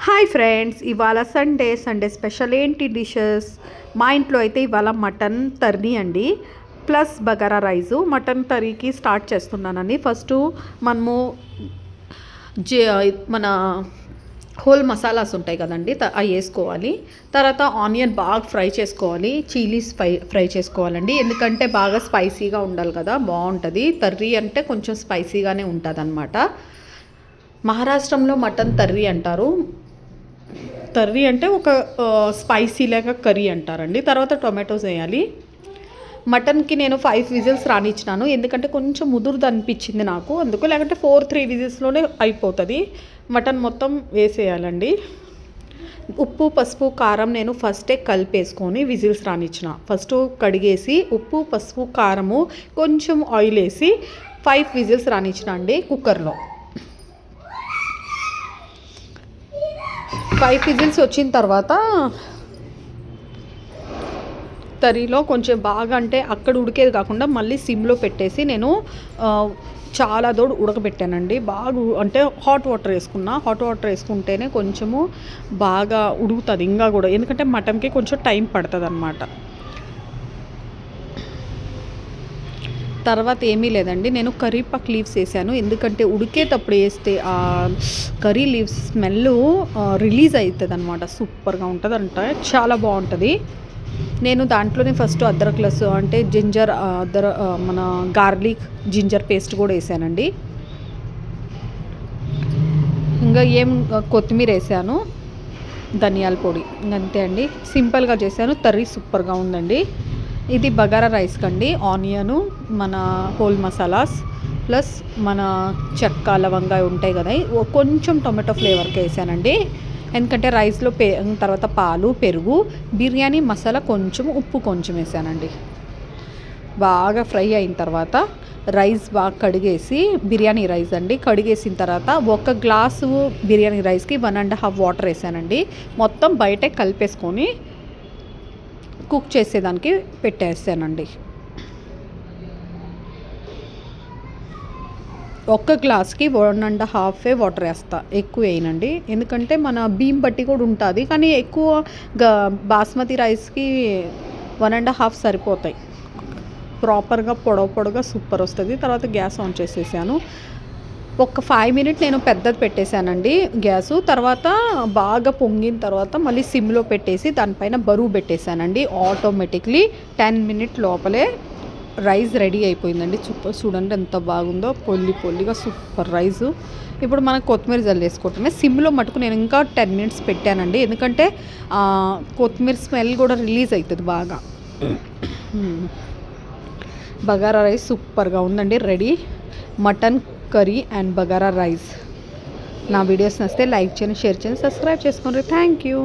Hi friends, ఇవాళ Sunday special ఏంటి dishes? మా ఇంట్లో అయితే ఇవాళ మటన్ కర్రీ అండి, ప్లస్ బగారా రైసు. మటన్ కర్రీకి స్టార్ట్ చేస్తున్నానండి. ఫస్ట్ మనము మన హోల్ మసాలాస్ ఉంటాయి కదండి, అవి వేసుకోవాలి. తర్వాత ఆనియన్ బాగా ఫ్రై చేసుకోవాలి, చిల్లీస్ ఫ్రై చేసుకోవాలండి. ఎందుకంటే బాగా స్పైసీగా ఉండాలి కదా, బాగుంటుంది. కర్రీ అంటే కొంచెం స్పైసీగానే ఉంటుంది అన్నమాట. మహారాష్ట్రంలో మటన్ కర్రీ అంటారు. కర్రీ అంటే ఒక స్పైసీ లాగా కర్రీ అంటారండి. తర్వాత టొమాటోస్ వేయాలి. మటన్కి నేను 5 విజిల్స్ రానిచ్చినాను, ఎందుకంటే కొంచెం ముదురుది అనిపించింది నాకు, అందుకు. లేకుంటే 3 విజిల్స్లోనే అయిపోతుంది. మటన్ మొత్తం వేసేయాలండి. ఉప్పు, పసుపు, కారం నేను ఫస్టే కలిపేసుకొని విజిల్స్ రానిచ్చిన. ఫస్ట్ కడిగేసి ఉప్పు, పసుపు, కారము, కొంచెం ఆయిల్ వేసి 5 విజిల్స్ రానిచ్చిన అండి కుక్కర్లో. 5 విజిల్స్ వచ్చిన తర్వాత కర్రీలో కొంచెం బాగా, అంటే అక్కడ ఉడికేది కాకుండా మళ్ళీ సిమ్లో పెట్టేసి నేను చాలా దోడు ఉడకబెట్టానండి. బాగా అంటే హాట్ వాటర్ వేసుకున్నా. హాట్ వాటర్ వేసుకుంటేనే కొంచెము బాగా ఉడుకుతుంది ఇంకా కూడా, ఎందుకంటే మటన్కి కొంచెం టైం పడుతుంది అన్నమాట. తర్వాత ఏమీ లేదండి, నేను కరివేపాకు లీవ్స్ వేసాను. ఎందుకంటే ఉడికేటప్పుడు వేస్తే ఆ కర్రీ లీవ్స్ స్మెల్ రిలీజ్ అవుతుంది అనమాట. సూపర్గా ఉంటుందంట, చాలా బాగుంటుంది. నేను దాంట్లోనే ఫస్ట్ అద్దరక్ లస్ అంటే జింజర్ మన గార్లిక్ జింజర్ పేస్ట్ కూడా వేసానండి. ఇంకా కొత్తిమీర వేసాను, ధనియాల పొడి, అంతే అండి. సింపుల్గా చేశాను. కర్రీ సూపర్గా ఉందండి. ఇది బగారా రైస్ కండి. ఆనియను, మన హోల్ మసాలాస్, ప్లస్ మన చెక్క లవంగా ఉంటాయి కదా, కొంచెం టొమాటో ఫ్లేవర్కి వేసానండి. ఎందుకంటే రైస్లో తర్వాత పాలు, పెరుగు, బిర్యానీ మసాలా కొంచెం, ఉప్పు కొంచెం వేసానండి. బాగా ఫ్రై అయిన తర్వాత రైస్ బాగా కడిగేసి, బిర్యానీ రైస్ అండి, కడిగేసిన తర్వాత 1 గ్లాసు బిర్యానీ రైస్కి 1.5 వాటర్ వేసానండి. మొత్తం బయటే కలిపేసుకొని కుక్ చేసేదానికి పెట్టేసానండి. 1 గ్లాస్కి 1.5 వాటర్ వేస్తా, ఎక్కువ వేయనండి. ఎందుకంటే మన బియ్యం బట్టి కూడా ఉంటుంది, కానీ ఎక్కువ బాస్మతి రైస్కి 1.5 సరిపోతాయి. ప్రాపర్గా పొడవుగా సూపర్ వస్తుంది. తర్వాత గ్యాస్ ఆన్ చేసేసాను. ఒక 5 మినిట్ నేను పెద్దది పెట్టేశానండి గ్యాసు. తర్వాత బాగా పొంగిన తర్వాత మళ్ళీ సిమ్లో పెట్టేసి దానిపైన బరువు పెట్టేశానండి. ఆటోమేటిక్లీ 10 మినిట్ లోపలే రైస్ రెడీ అయిపోయిందండి. చూడండి ఎంత బాగుందో, పొల్లిగా సూపర్ రైసు. ఇప్పుడు మనం కొత్తిమీర జల్లేసుకోవటమే. సిమ్లో మటుకు నేను ఇంకా 10 మినిట్స్ పెట్టానండి, ఎందుకంటే కొత్తిమీర స్మెల్ కూడా రిలీజ్ అవుతుంది బాగా. బగారా రైస్ సూపర్గా ఉందండి, ready. Mutton curry and bagara rice. నా వీడియోస్ నచ్చితే లైక్ చేయండి, షేర్ చేయండి, సబ్స్క్రైబ్ చేసుకోండి. Thank you.